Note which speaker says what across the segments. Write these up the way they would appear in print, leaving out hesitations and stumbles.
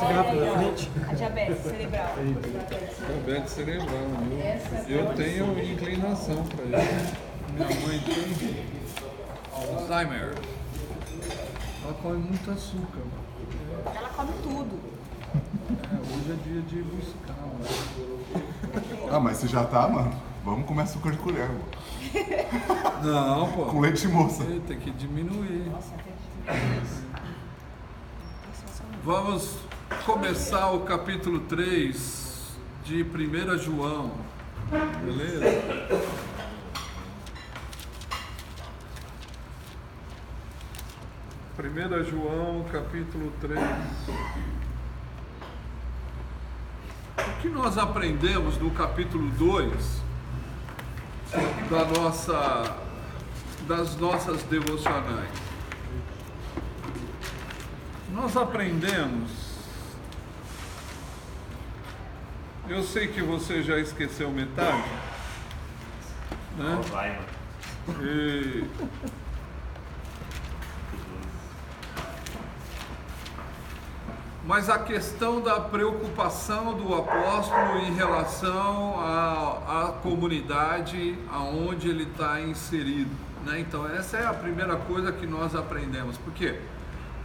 Speaker 1: garrafa na frente.
Speaker 2: A diabetes cerebral.
Speaker 3: Diabetes cerebral, né? Eu tenho inclinação para isso. Minha mãe tem Alzheimer. Ela come muito açúcar.
Speaker 2: Ela come tudo.
Speaker 3: Hoje é dia de buscar, mano.
Speaker 4: Ah, mas você já tá, mano? Vamos comer açúcar de colher, mano.
Speaker 3: Não, pô.
Speaker 4: Com leite moça.
Speaker 3: Tem que diminuir.
Speaker 2: Nossa, acredito.
Speaker 3: Vamos começar o capítulo 3 de 1 João. Beleza? Primeira João, capítulo 3. O que nós aprendemos no capítulo 2 das nossas devocionais? Nós aprendemos, eu sei que você já esqueceu metade, né? Mas a questão da preocupação do apóstolo em relação à comunidade aonde ele está inserido, né? Então essa é a primeira coisa que nós aprendemos. Por quê?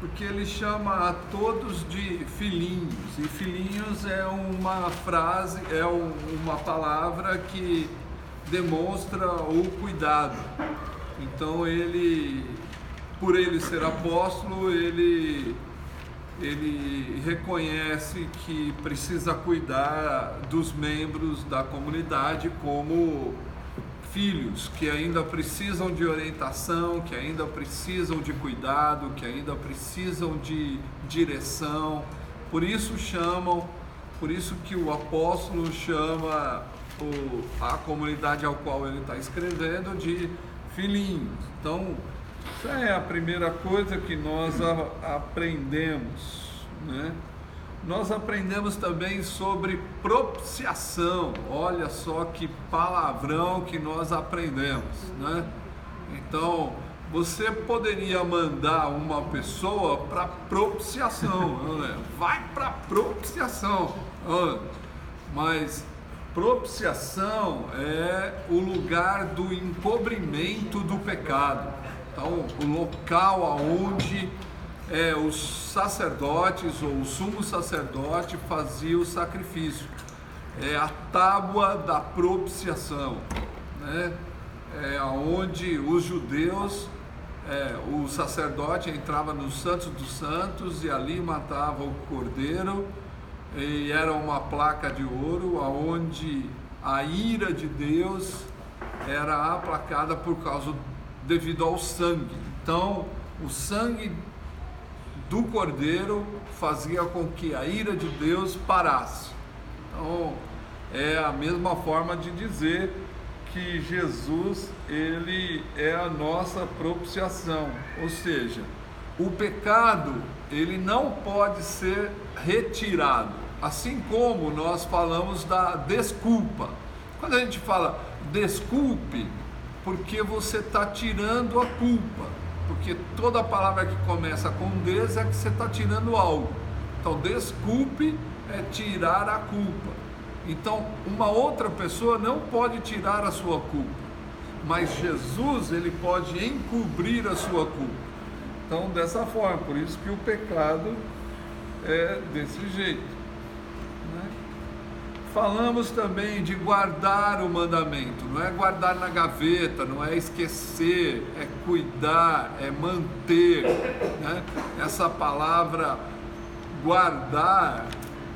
Speaker 3: Porque ele chama a todos de filhinhos, e filhinhos é uma frase, é uma palavra que demonstra o cuidado. Então ele, por ele ser apóstolo, ele reconhece que precisa cuidar dos membros da comunidade como filhos, que ainda precisam de orientação, que ainda precisam de cuidado, que ainda precisam de direção. Por isso que o apóstolo chama a comunidade ao qual ele está escrevendo de filhinhos. Então, essa é a primeira coisa que nós aprendemos, né? Nós aprendemos também sobre propiciação. Olha só que palavrão que nós aprendemos, né? Então, você poderia mandar uma pessoa para propiciação, né? Vai para propiciação, mas propiciação é o lugar do encobrimento do pecado. Então, o local aonde os sacerdotes ou o sumo sacerdote fazia o sacrifício. É a tábua da propiciação, né? É onde os judeus, o sacerdote entrava no Santo dos Santos e ali matava o cordeiro, e era uma placa de ouro aonde a ira de Deus era aplacada devido ao sangue. Então, o sangue do cordeiro fazia com que a ira de Deus parasse. Então, é a mesma forma de dizer que Jesus, ele é a nossa propiciação, ou seja, o pecado, ele não pode ser retirado, assim como nós falamos da desculpa. Quando a gente fala desculpe, porque você está tirando a culpa. Porque toda palavra que começa com des é que você está tirando algo. Então, desculpe é tirar a culpa. Então, uma outra pessoa não pode tirar a sua culpa, mas Jesus, ele pode encobrir a sua culpa. Então, dessa forma, por isso que o pecado é desse jeito, né? Falamos também de guardar o mandamento, não é guardar na gaveta, não é esquecer, é cuidar, é manter, né? Essa palavra guardar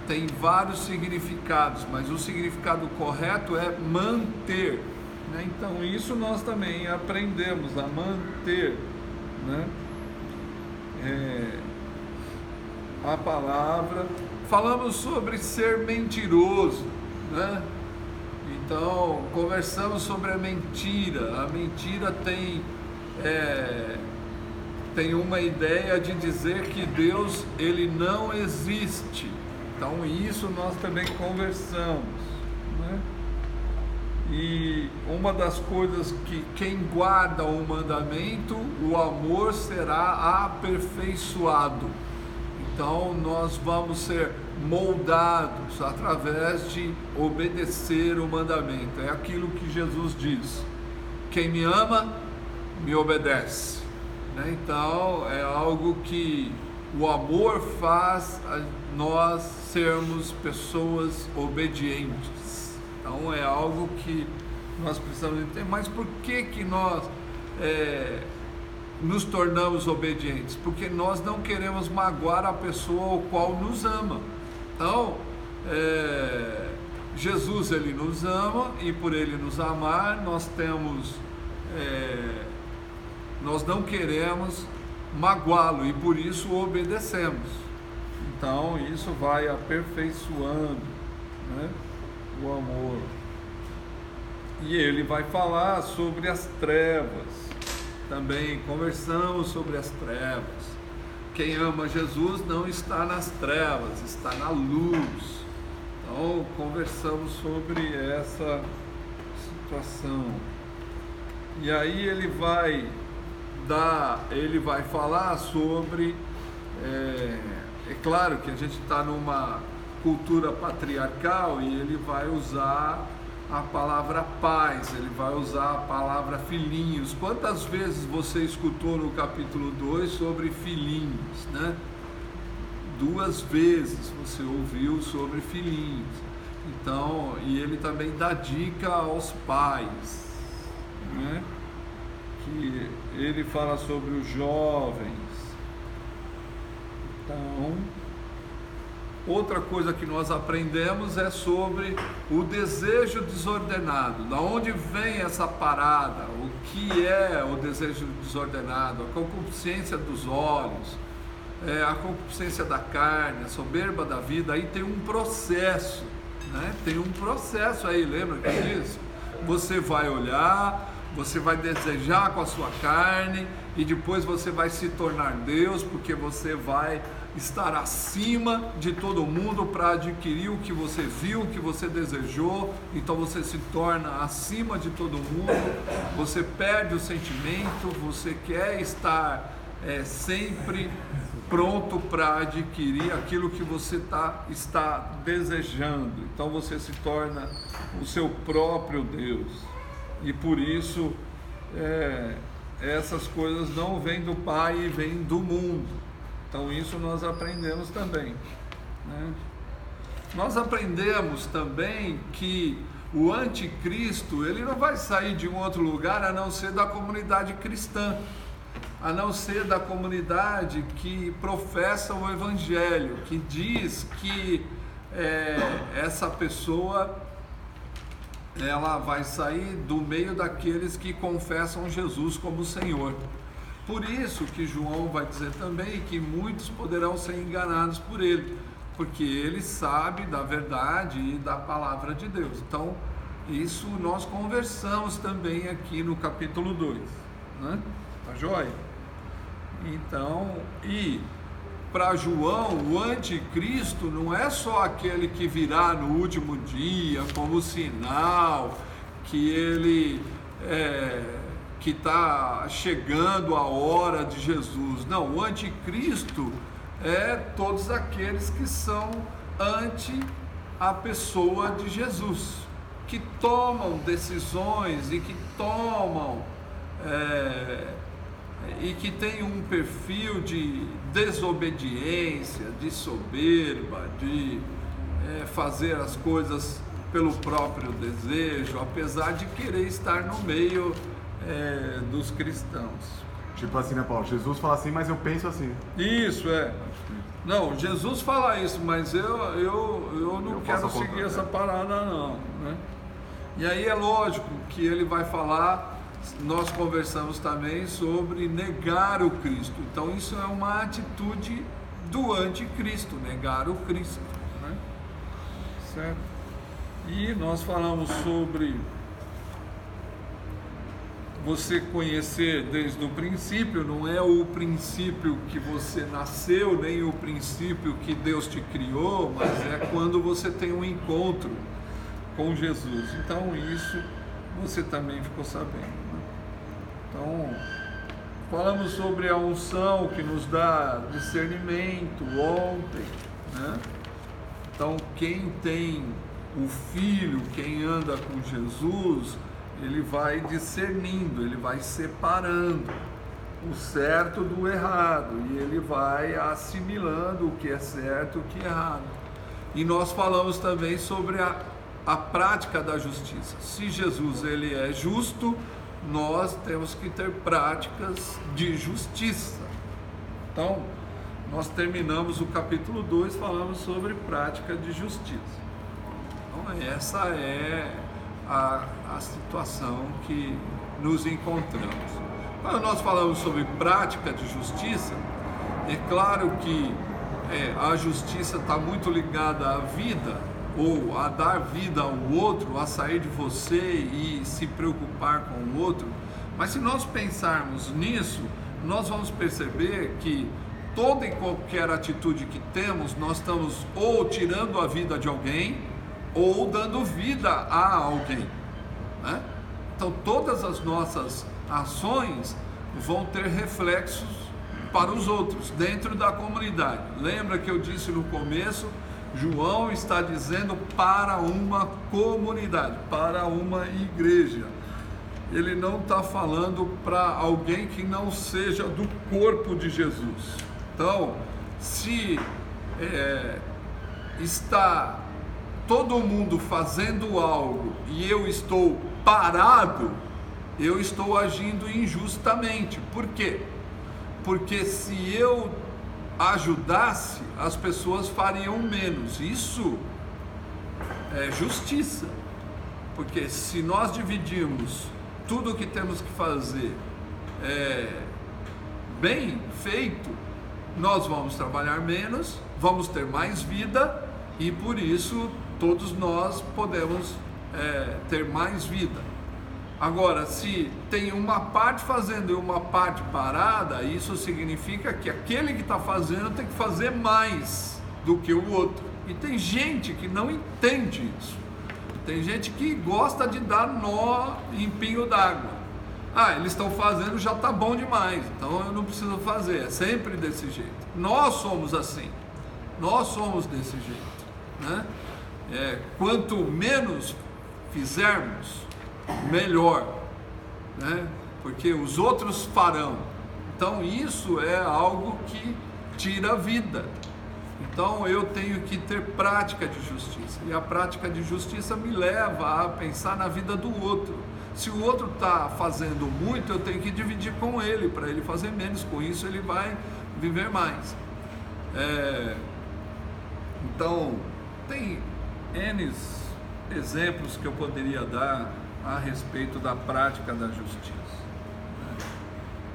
Speaker 3: tem vários significados, mas o significado correto é manter, né? Então isso nós também aprendemos a manter, né? A palavra. Falamos sobre ser mentiroso, né? Então, conversamos sobre a mentira. A mentira tem uma ideia de dizer que Deus, ele não existe. Então, isso nós também conversamos, né? E uma das coisas que quem guarda o mandamento, o amor será aperfeiçoado. Então nós vamos ser moldados através de obedecer o mandamento. É aquilo que Jesus diz: quem me ama, me obedece. Então é algo que o amor faz nós sermos pessoas obedientes. Então é algo que nós precisamos entender. Mas por que nós nos tornamos obedientes? Porque nós não queremos magoar a pessoa ao qual nos ama. Então Jesus, ele nos ama, e por ele nos amar nós não queremos magoá-lo, e por isso obedecemos. Então isso vai aperfeiçoando, né, o amor. E ele vai falar sobre as trevas. Também conversamos sobre as trevas. Quem ama Jesus não está nas trevas, está na luz. Então conversamos sobre essa situação. E aí ele vai falar sobre, é claro que a gente está numa cultura patriarcal, e ele vai usar a palavra paz, ele vai usar a palavra filhinhos. Quantas vezes você escutou no capítulo 2 sobre filhinhos, né? 2 vezes você ouviu sobre filhinhos. Então, e ele também dá dica aos pais, né? Que ele fala sobre os jovens. Então, outra coisa que nós aprendemos é sobre o desejo desordenado. Da onde vem essa parada? O que é o desejo desordenado? A concupiscência dos olhos, a concupiscência da carne, a soberba da vida. Aí tem um processo, né? Tem um processo aí, lembra disso? Você vai olhar, você vai desejar com a sua carne, e depois você vai se tornar Deus, porque você vai estar acima de todo mundo para adquirir o que você viu, o que você desejou. Então você se torna acima de todo mundo, você perde o sentimento, você quer estar sempre pronto para adquirir aquilo que você está desejando. Então você se torna o seu próprio Deus, e por isso essas coisas não vêm do Pai e vêm do mundo. Então isso nós aprendemos também, né? Nós aprendemos também que o anticristo, ele não vai sair de um outro lugar a não ser da comunidade cristã, a não ser da comunidade que professa o evangelho, que diz que essa pessoa, ela vai sair do meio daqueles que confessam Jesus como Senhor. Por isso que João vai dizer também que muitos poderão ser enganados por ele, porque ele sabe da verdade e da palavra de Deus. Então, isso nós conversamos também aqui no capítulo 2, né? Tá joia? Então, e para João, o anticristo não é só aquele que virá no último dia como sinal que ele que está chegando a hora de Jesus. Não, o anticristo é todos aqueles que são ante a pessoa de Jesus, que tomam decisões e que tomam e que tem um perfil de desobediência, de soberba, de fazer as coisas pelo próprio desejo, apesar de querer estar no meio dos cristãos.
Speaker 4: Tipo assim, né, Paulo? Jesus fala assim, mas eu penso assim.
Speaker 3: Isso, Não, Jesus fala isso, mas eu não quero seguir essa parada não, né? E aí é lógico que ele vai falar. Nós conversamos também sobre negar o Cristo. Então isso é uma atitude do anticristo, negar o Cristo, né? Certo? E nós falamos sobre você conhecer desde o princípio. Não é o princípio que você nasceu, nem o princípio que Deus te criou, mas é quando você tem um encontro com Jesus. Então isso você também ficou sabendo, né? Então Falamos sobre a unção que nos dá discernimento ontem, né? Então, quem tem o Filho, quem anda com Jesus, ele vai discernindo, ele vai separando o certo do errado, e ele vai assimilando o que é certo e o que é errado. E nós falamos também sobre a prática da justiça. Se Jesus ele é justo, nós temos que ter práticas de justiça. Então, nós terminamos o capítulo 2, falamos sobre prática de justiça. Então, essa é a situação que nos encontramos. Quando nós falamos sobre prática de justiça, é claro que a justiça está muito ligada à vida, ou a dar vida ao outro, a sair de você e se preocupar com o outro. Mas se nós pensarmos nisso, nós vamos perceber que toda e qualquer atitude que temos, nós estamos ou tirando a vida de alguém, ou dando vida a alguém, né? Então todas as nossas ações vão ter reflexos para os outros, dentro da comunidade. Lembra que eu disse no começo, João está dizendo para uma comunidade, para uma igreja. Ele não está falando para alguém que não seja do corpo de Jesus. Então, se está todo mundo fazendo algo e eu estou parado, eu estou agindo injustamente. Por quê? Porque se eu ajudasse, as pessoas fariam menos. Isso é justiça. Porque se nós dividirmos tudo o que temos que fazer bem feito, nós vamos trabalhar menos, vamos ter mais vida e por isso todos nós podemos ter mais vida. Agora, se tem uma parte fazendo e uma parte parada, isso significa que aquele que está fazendo tem que fazer mais do que o outro. E tem gente que não entende isso. Tem gente que gosta de dar nó em pingo d'água. Eles estão fazendo, já está bom demais, então eu não preciso fazer. É sempre desse jeito. Nós somos assim. Nós somos desse jeito, né? Quanto menos fizermos, melhor, né? Porque os outros farão. Então isso é algo que tira a vida. Então eu tenho que ter prática de justiça, e a prática de justiça me leva a pensar na vida do outro. Se o outro está fazendo muito, eu tenho que dividir com ele, para ele fazer menos. Com isso ele vai viver mais. Então tem N exemplos que eu poderia dar a respeito da prática da justiça.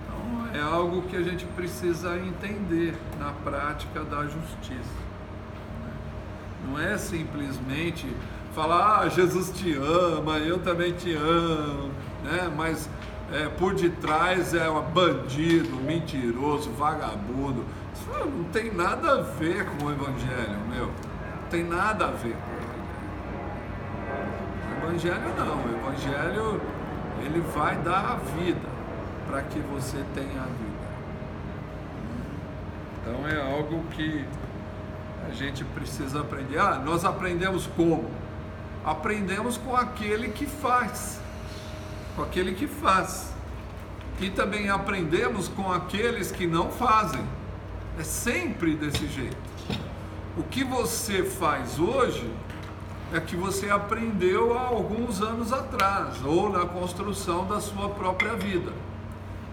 Speaker 3: Então é algo que a gente precisa entender na prática da justiça. Não é simplesmente falar, Jesus te ama, eu também te amo, né? Mas por detrás é um bandido, mentiroso, vagabundo. Isso não tem nada a ver com o Evangelho, meu. Não tem nada a ver com o Evangelho não. O Evangelho, ele vai dar a vida para que você tenha a vida. Então é algo que a gente precisa aprender. Nós aprendemos como? Aprendemos com aquele que faz. Com aquele que faz. E também aprendemos com aqueles que não fazem. É sempre desse jeito. O que você faz hoje é que você aprendeu há alguns anos atrás, ou na construção da sua própria vida.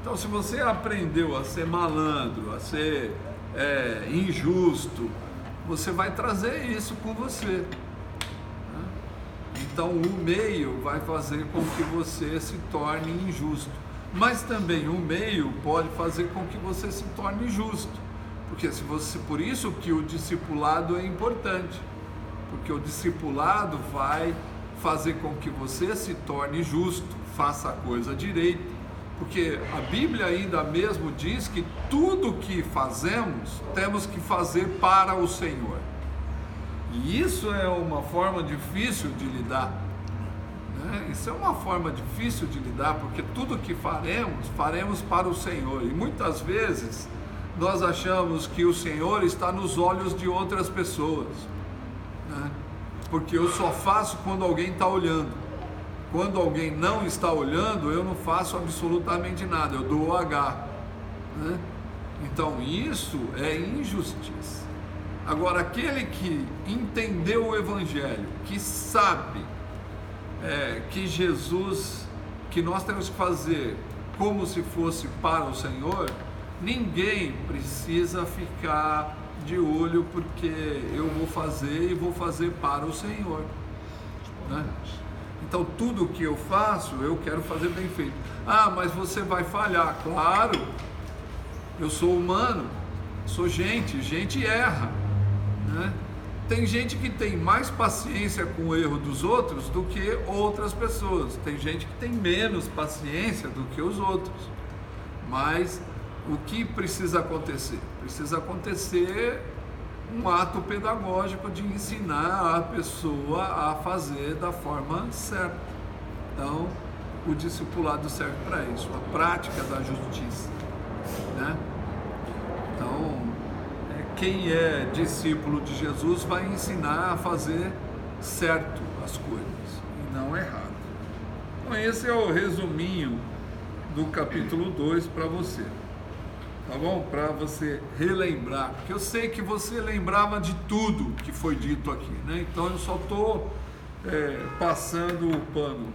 Speaker 3: Então, se você aprendeu a ser malandro, a ser injusto, você vai trazer isso com você. Então, o meio vai fazer com que você se torne injusto. Mas também o meio pode fazer com que você se torne justo. Porque por isso que o discipulado é importante. Porque o discipulado vai fazer com que você se torne justo, faça a coisa direito. Porque a Bíblia ainda mesmo diz que tudo que fazemos, temos que fazer para o Senhor. E isso é uma forma difícil de lidar, né? Isso é uma forma difícil de lidar, porque tudo que faremos para o Senhor. E muitas vezes nós achamos que o Senhor está nos olhos de outras pessoas, né? Porque eu só faço quando alguém está olhando. Quando alguém não está olhando, eu não faço absolutamente nada, eu dou o H, né? Então isso é injustiça. Agora, aquele que entendeu o Evangelho, que sabe que Jesus, que nós temos que fazer como se fosse para o Senhor, ninguém precisa ficar de olho porque eu vou fazer e vou fazer para o Senhor, né? Então tudo que eu faço, eu quero fazer bem feito. Ah, mas você vai falhar. Claro, eu sou humano, sou gente erra, né? Tem gente que tem mais paciência com o erro dos outros do que outras pessoas. Tem gente que tem menos paciência do que os outros. Mas o que precisa acontecer? Precisa acontecer um ato pedagógico de ensinar a pessoa a fazer da forma certa. Então, o discipulado serve para isso, a prática da justiça, né? Então, quem é discípulo de Jesus vai ensinar a fazer certo as coisas e não errado. Então, esse é o resuminho do capítulo 2 para você. Tá bom? Para você relembrar, porque eu sei que você lembrava de tudo que foi dito aqui, né? Então eu só estou passando o pano,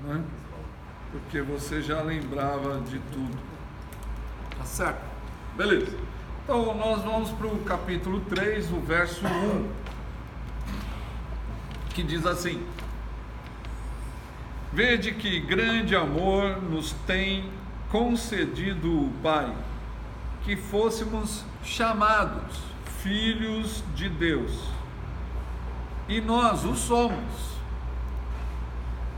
Speaker 3: né? Porque você já lembrava de tudo, tá certo? Beleza. Então nós vamos para o capítulo 3, o verso 1, que diz assim: Vede que grande amor nos tem concedido o Pai, que fôssemos chamados filhos de Deus, e nós o somos.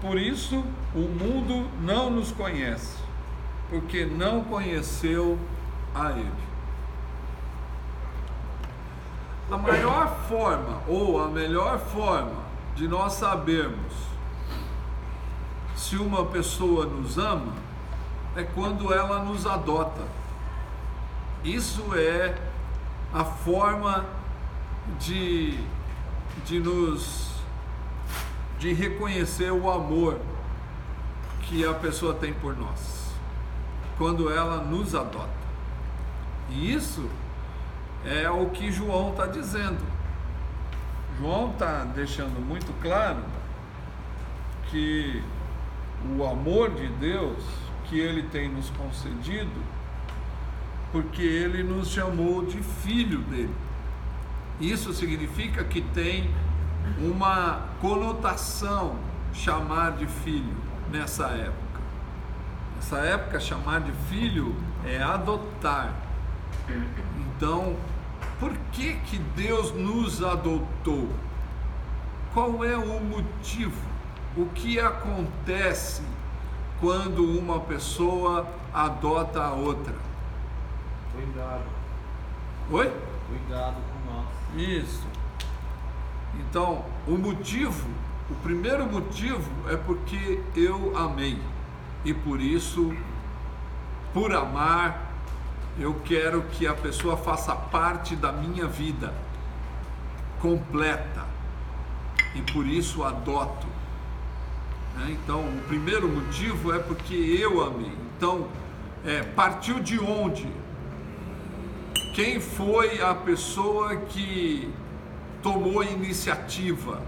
Speaker 3: Por isso o mundo não nos conhece, porque não conheceu a Ele. A maior forma, ou a melhor forma de nós sabermos se uma pessoa nos ama é quando ela nos adota. Isso é a forma de reconhecer o amor que a pessoa tem por nós, quando ela nos adota. E isso é o que João está dizendo. João está deixando muito claro que o amor de Deus que Ele tem nos concedido, porque Ele nos chamou de filho dele. Isso significa que tem uma conotação chamar de filho nessa época. Nessa época, chamar de filho é adotar. Então, por que Deus nos adotou? Qual é o motivo? O que acontece quando uma pessoa adota a outra?
Speaker 1: Cuidado.
Speaker 3: Oi?
Speaker 1: Cuidado com nós.
Speaker 3: Isso. Então, o primeiro motivo é porque eu amei. E por isso, por amar, eu quero que a pessoa faça parte da minha vida completa. E por isso adoto. Então, o primeiro motivo é porque eu amei. Então, partiu de onde? Quem foi a pessoa que tomou a iniciativa?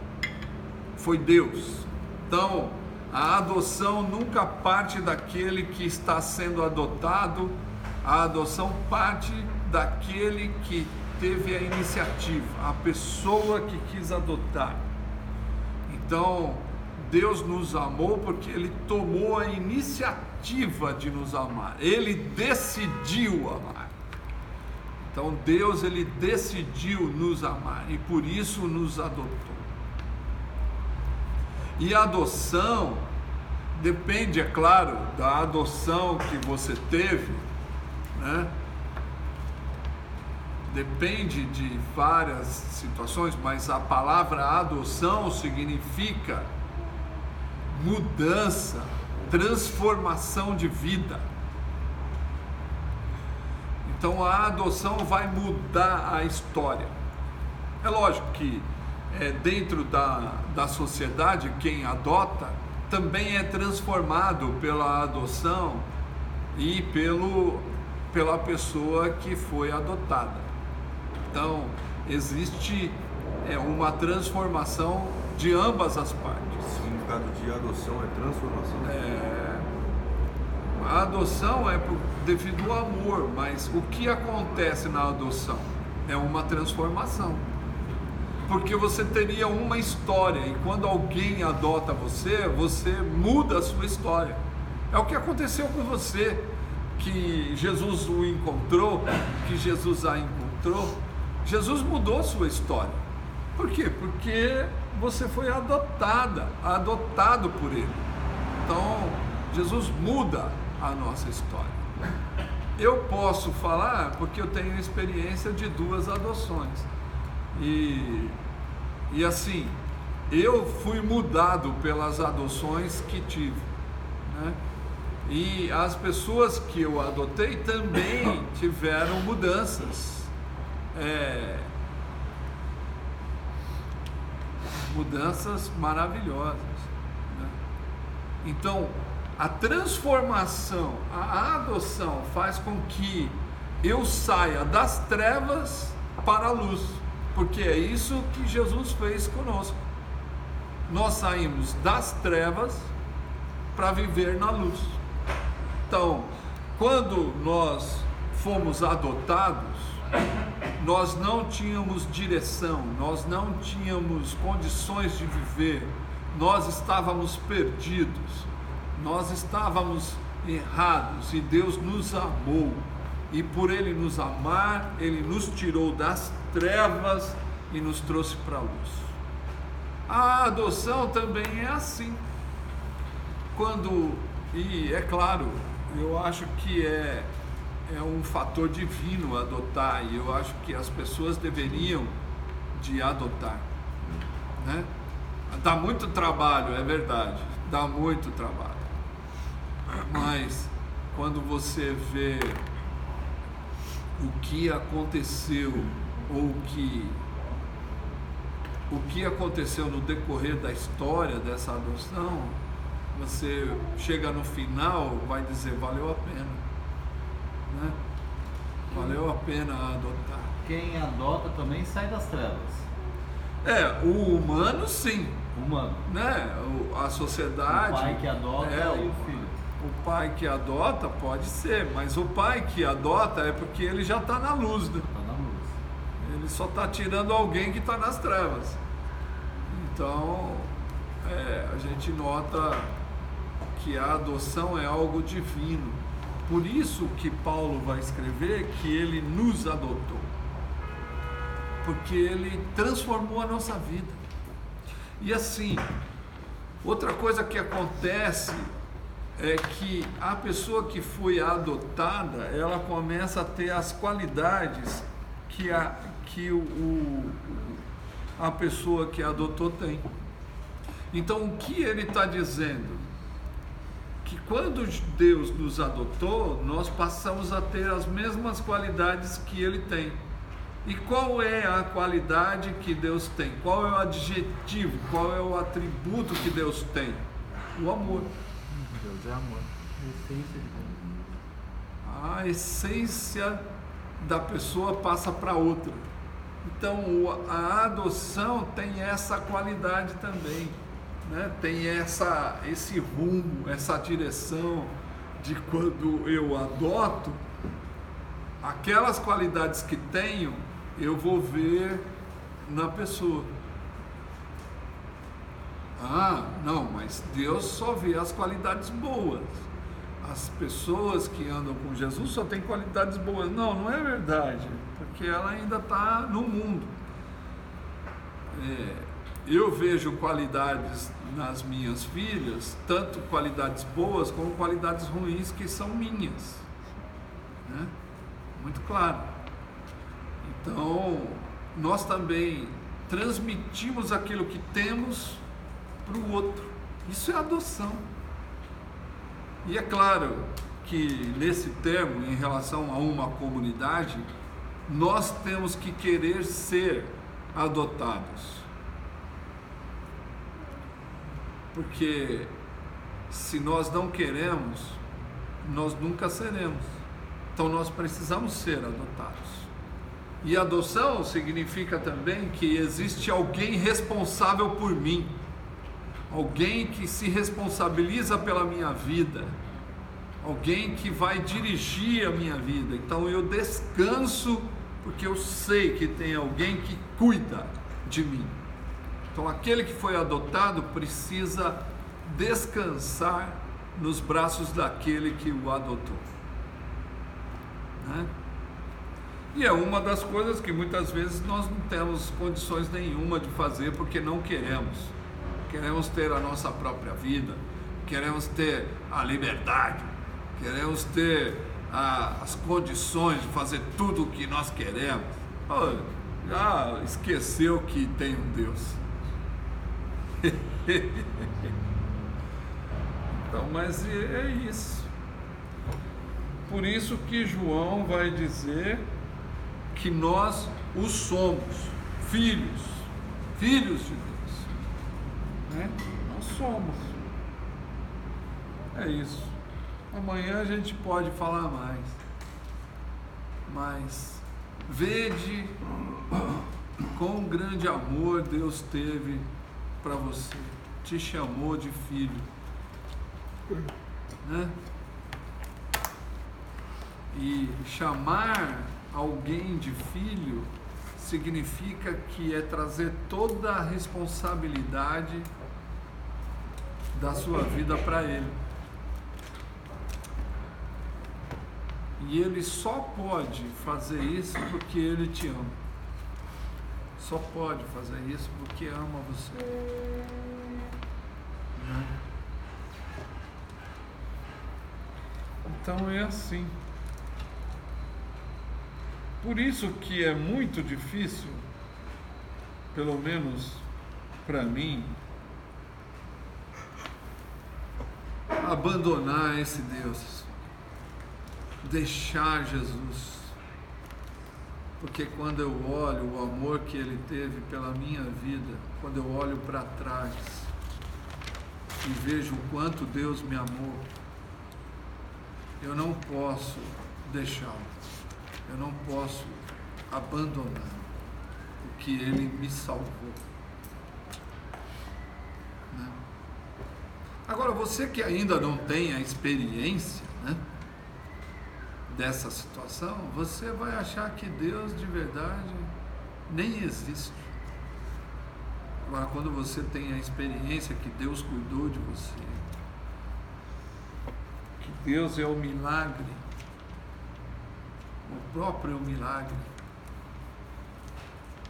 Speaker 3: Foi Deus. Então, a adoção nunca parte daquele que está sendo adotado, a adoção parte daquele que teve a iniciativa, a pessoa que quis adotar. Então, Deus nos amou porque Ele tomou a iniciativa de nos amar. Ele decidiu amar. Então Deus, Ele decidiu nos amar e por isso nos adotou. E a adoção depende, é claro, da adoção que você teve, né? Depende de várias situações, mas a palavra adoção significa mudança, transformação de vida. Então a adoção vai mudar a história. É lógico que dentro da sociedade, quem adota também é transformado pela adoção e pela pessoa que foi adotada. Então existe uma transformação de ambas as partes.
Speaker 5: O significado de adoção é transformação.
Speaker 3: A adoção é devido ao amor, mas o que acontece na adoção? É uma transformação. Porque você teria uma história e quando alguém adota você, você muda a sua história. É o que aconteceu com você, que Jesus o encontrou, que Jesus a encontrou. Jesus mudou a sua história. Por quê? Porque você foi adotado por Ele. Então, Jesus muda a nossa história. Eu posso falar porque eu tenho experiência de 2 adoções. E assim, eu fui mudado pelas adoções que tive, né? E as pessoas que eu adotei também tiveram mudanças, mudanças maravilhosas, né? Então, a transformação, a adoção faz com que eu saia das trevas para a luz, porque é isso que Jesus fez conosco. Nós saímos das trevas para viver na luz. Então, quando nós fomos adotados, nós não tínhamos direção, nós não tínhamos condições de viver, nós estávamos perdidos, nós estávamos errados e Deus nos amou. E por Ele nos amar, Ele nos tirou das trevas e nos trouxe para a luz. A adoção também é assim. E é claro, eu acho que é um fator divino adotar, e eu acho que as pessoas deveriam de adotar, né? Dá muito trabalho, é verdade, dá muito trabalho. Mas quando você vê o que aconteceu, ou o que aconteceu no decorrer da história dessa adoção, você chega no final, vai dizer, valeu a pena, né? Valeu a pena adotar.
Speaker 1: Quem adota também sai das trevas.
Speaker 3: O humano sim,
Speaker 1: Humano.
Speaker 3: né? A sociedade...
Speaker 1: O pai que adota e o filho.
Speaker 3: O pai que adota pode ser, mas o pai que adota é porque ele já está na luz, né?
Speaker 1: Tá na luz.
Speaker 3: Ele só está tirando alguém que está nas trevas. Então, a gente nota que a adoção é algo divino. Por isso que Paulo vai escrever que ele nos adotou. Porque ele transformou a nossa vida. E assim, outra coisa que acontece é que a pessoa que foi adotada, ela começa a ter as qualidades que a pessoa que adotou tem. Então, o que ele está dizendo? Que quando Deus nos adotou, nós passamos a ter as mesmas qualidades que Ele tem. E qual é a qualidade que Deus tem? Qual é o adjetivo? Qual é o atributo que Deus tem? O amor.
Speaker 4: Deus é amor.
Speaker 3: A essência da pessoa passa para outra. Então a adoção tem essa qualidade também, né? Tem esse rumo, essa direção de quando eu adoto, aquelas qualidades que tenho, eu vou ver na pessoa. Não, mas Deus só vê as qualidades boas. As pessoas que andam com Jesus só têm qualidades boas. Não é verdade, porque ela ainda está no mundo. Eu vejo qualidades nas minhas filhas, tanto qualidades boas como qualidades ruins que são minhas, né? Muito claro. Então, nós também transmitimos aquilo que temos para o outro. Isso é adoção. E é claro que nesse termo, em relação a uma comunidade, nós temos que querer ser adotados. Porque se nós não queremos, nós nunca seremos. Então nós precisamos ser adotados. E adoção significa também que existe alguém responsável por mim, alguém que se responsabiliza pela minha vida, alguém que vai dirigir a minha vida. Então eu descanso porque eu sei que tem alguém que cuida de mim. Então aquele que foi adotado precisa descansar nos braços daquele que o adotou, né? E é uma das coisas que muitas vezes nós não temos condições nenhuma de fazer porque não queremos. Queremos ter a nossa própria vida, queremos ter a liberdade, queremos ter as condições de fazer tudo o que nós queremos. Oh, já esqueceu que tem um Deus. Então, mas é isso. Por isso que João vai dizer que nós os somos, filhos de Deus, né? Nós somos. É isso. Amanhã a gente pode falar mais, mas vede quão grande amor Deus teve para você, te chamou de filho, né? E chamar alguém de filho significa que é trazer toda a responsabilidade da sua vida para Ele. E Ele só pode fazer isso porque Ele te ama. Só pode fazer isso porque ama você, né? Então é assim. Por isso que é muito difícil, pelo menos para mim, abandonar esse Deus, deixar Jesus, porque quando eu olho o amor que Ele teve pela minha vida, quando eu olho para trás e vejo o quanto Deus me amou, eu não posso deixá-lo. Eu não posso abandonar o que Ele me salvou, né? Agora, você que ainda não tem a experiência, né, dessa situação, você vai achar que Deus de verdade nem existe. Agora, quando você tem a experiência que Deus cuidou de você, que Deus é o milagre, o próprio milagre,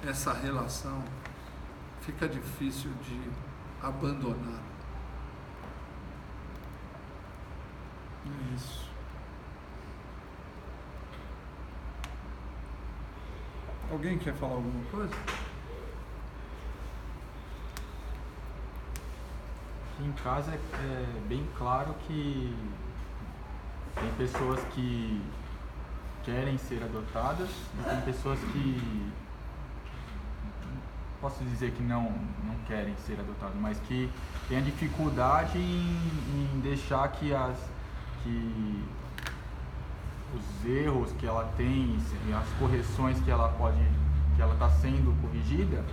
Speaker 3: essa relação fica difícil de abandonar. É isso. Alguém quer falar alguma coisa?
Speaker 6: Aqui em casa é bem claro que tem pessoas que querem ser adotadas e tem pessoas que, posso dizer que não querem ser adotadas, mas que têm a dificuldade em deixar que os erros que ela tem e as correções que ela está sendo corrigida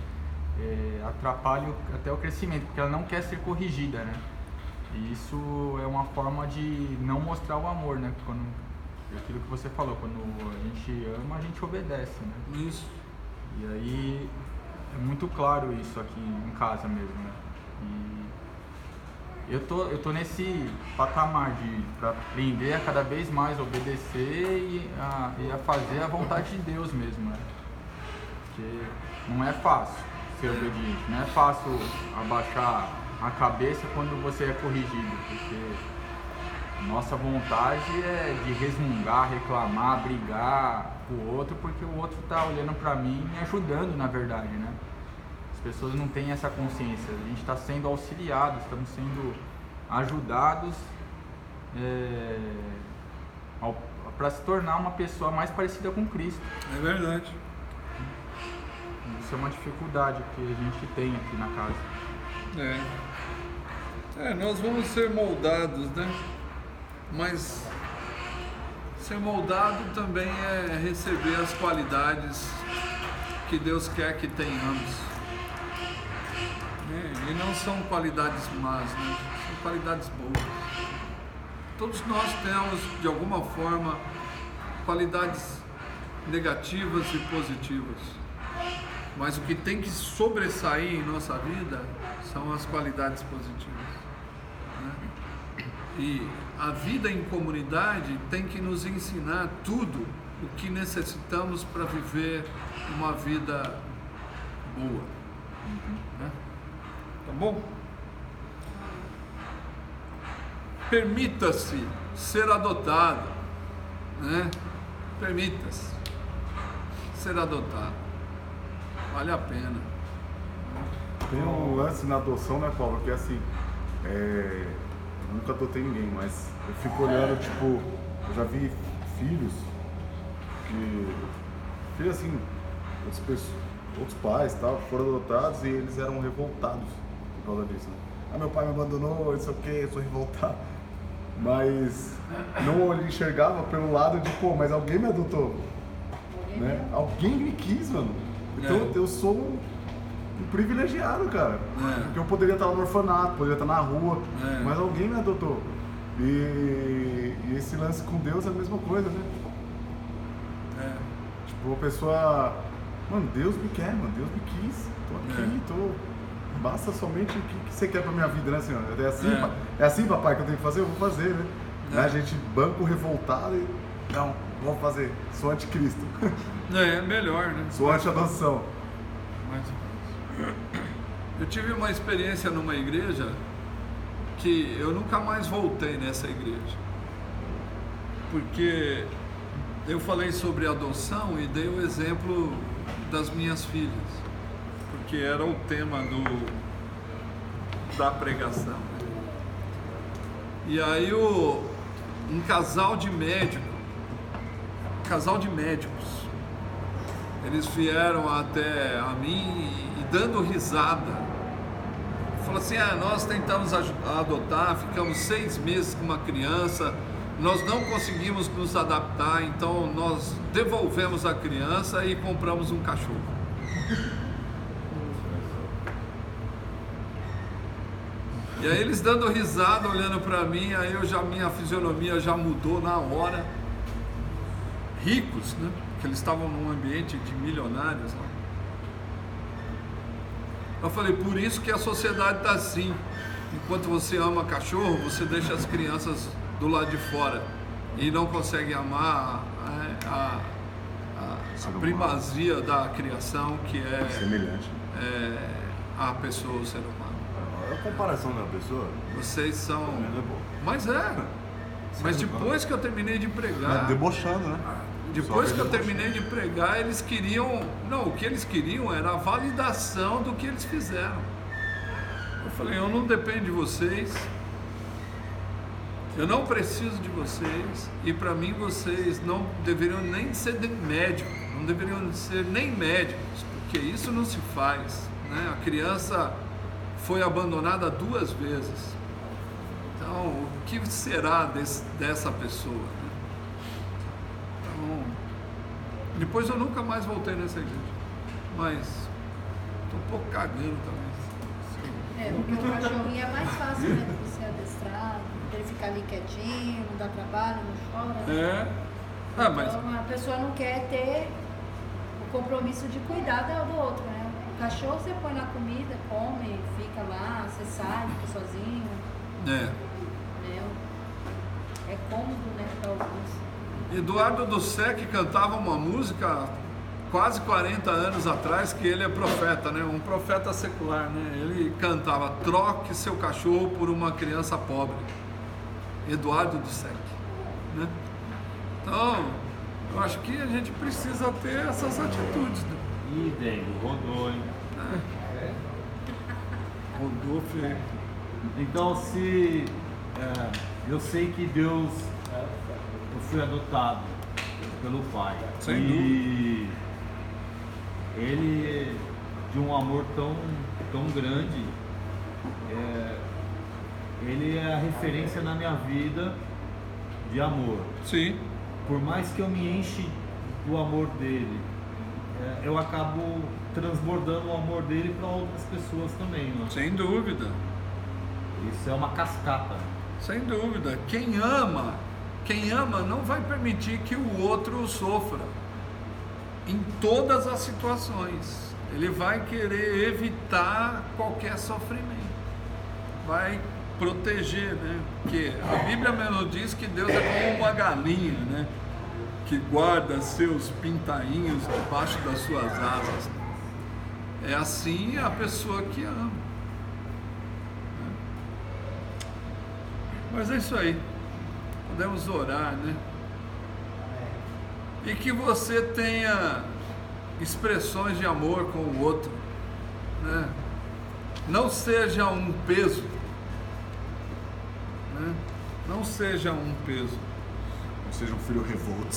Speaker 6: atrapalham até o crescimento, porque ela não quer ser corrigida, né? E isso é uma forma de não mostrar o amor, né? Aquilo que você falou, quando a gente ama, a gente obedece, né?
Speaker 3: Isso.
Speaker 6: E aí é muito claro isso aqui em casa mesmo, né? E eu tô nesse patamar para aprender a cada vez mais obedecer e a fazer a vontade de Deus mesmo, né? Porque não é fácil ser obediente, não é fácil abaixar a cabeça quando você é corrigido, porque nossa vontade é de resmungar, reclamar, brigar com o outro, porque o outro está olhando para mim e me ajudando, na verdade, né? pessoas não têm essa consciência. A gente está sendo auxiliados, estamos sendo ajudados para se tornar uma pessoa mais parecida com Cristo.
Speaker 3: É verdade.
Speaker 6: Isso é uma dificuldade que a gente tem aqui na casa.
Speaker 3: Nós vamos ser moldados, né? Mas ser moldado também é receber as qualidades que Deus quer que tenhamos. E não são qualidades más, né? São qualidades boas. Todos nós temos, de alguma forma, qualidades negativas e positivas. Mas o que tem que sobressair em nossa vida são as qualidades positivas, né? E a vida em comunidade tem que nos ensinar tudo o que necessitamos para viver uma vida boa, né? Tá bom? Permita-se ser adotado, né? Permita-se ser adotado. Vale a pena.
Speaker 4: Tem um lance na adoção, né, Paulo? Que assim, nunca adotei ninguém, mas eu fico olhando, tipo, eu já vi filhos assim, outros pais tal, que foram adotados e eles eram revoltados por causa disso, né? Meu pai me abandonou, isso aqui, eu sou revoltado. Mas não enxergava pelo lado de, mas alguém me adotou, né? Alguém me quis, mano. Então eu sou um privilegiado, cara. Porque eu poderia estar no orfanato, poderia estar na rua, mas alguém me adotou. E esse lance com Deus é a mesma coisa, né? Tipo, a pessoa... Mano, Deus me quer, mano. Deus me quis. Tô aqui, Basta somente o que você quer pra minha vida, né, Senhor? É assim, papai, que eu tenho que fazer? Eu vou fazer, né? A gente, banco revoltado e... Não, vou fazer. Sou anticristo.
Speaker 3: É melhor, né?
Speaker 4: Sou anti-adoção.
Speaker 3: Eu tive uma experiência numa igreja que eu nunca mais voltei nessa igreja. Porque eu falei sobre adoção e dei o exemplo das minhas filhas. Porque era o tema da pregação. E aí um casal de médicos, eles vieram até a mim e dando risada. Falou assim, nós tentamos adotar, ficamos 6 meses com uma criança, nós não conseguimos nos adaptar, então nós devolvemos a criança e compramos um cachorro. E aí eles dando risada, olhando para mim, aí minha fisionomia já mudou na hora. Ricos, né? Porque eles estavam num ambiente de milionários lá. Eu falei, por isso que a sociedade está assim. Enquanto você ama cachorro, você deixa as crianças do lado de fora e não consegue amar a primazia da criação, que é
Speaker 4: semelhante.
Speaker 3: A pessoa, o ser humano.
Speaker 5: A comparação da pessoa.
Speaker 3: Vocês são... Mas Mas depois que eu terminei de pregar...
Speaker 5: Debochando, né?
Speaker 3: Depois que eu terminei de pregar, eles queriam... Não, o que eles queriam era a validação do que eles fizeram. Eu falei, eu não dependo de vocês. Eu não preciso de vocês. E para mim vocês não deveriam nem ser médicos. Não deveriam ser nem médicos. Porque isso não se faz, né? A criança foi abandonada 2 vezes. Então, o que será dessa pessoa? Né? Então, depois eu nunca mais voltei nessa igreja. Mas estou um pouco cagando também.
Speaker 2: Porque o cachorrinho é mais fácil, né, do que ser adestrado, ele ficar ali quietinho, não dá trabalho, não chora.
Speaker 3: Mas...
Speaker 2: Então a pessoa não quer ter o compromisso de cuidar do outro, né? O cachorro você põe na comida, come, fica lá, você sai, fica sozinho. É cômodo, né, para alguns.
Speaker 3: Eduardo Dussek cantava uma música quase 40 anos atrás, que ele é profeta, né? Um profeta secular, né? Ele cantava, troque seu cachorro por uma criança pobre. Eduardo Dussek, né? Então, eu acho que a gente precisa ter essas atitudes, né?
Speaker 1: Dengo, rodou, hein?
Speaker 3: Rodolfo.
Speaker 1: Então, se eu sei que Deus, eu fui adotado pelo Pai.
Speaker 3: Sem
Speaker 1: e Ele, de um amor tão grande, Ele é a referência na minha vida de amor.
Speaker 3: Sim.
Speaker 1: Por mais que eu me enche do amor dele, eu acabo transbordando o amor dele para outras pessoas também, né?
Speaker 3: Sem dúvida.
Speaker 1: Isso é uma cascata.
Speaker 3: Sem dúvida. Quem ama não vai permitir que o outro sofra em todas as situações. Ele vai querer evitar qualquer sofrimento. Vai proteger, né? Porque a Bíblia mesmo diz que Deus é como uma galinha, né? Que guarda seus pintainhos debaixo das suas asas. É assim a pessoa que ama. Mas é isso aí. Podemos orar, né? E que você tenha expressões de amor com o outro, né? Não seja um peso, né? Não seja um peso.
Speaker 4: Não seja um filho revolto.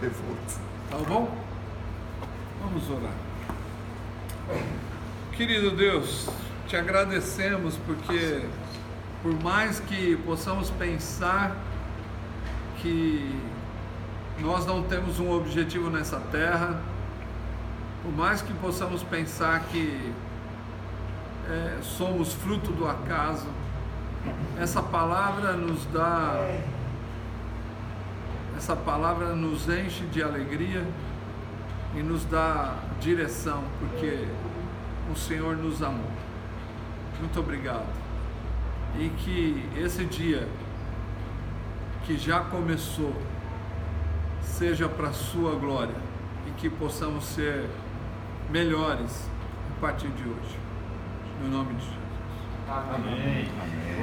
Speaker 4: Revolto.
Speaker 3: Tá bom? Vamos orar. Querido Deus, te agradecemos porque por mais que possamos pensar que nós não temos um objetivo nessa terra, por mais que possamos pensar que somos fruto do acaso, essa palavra nos enche de alegria e nos dá direção, porque o Senhor nos amou. Muito obrigado. E que esse dia que já começou seja para a sua glória e que possamos ser melhores a partir de hoje. No nome de Jesus.
Speaker 1: Amém.
Speaker 4: Amém.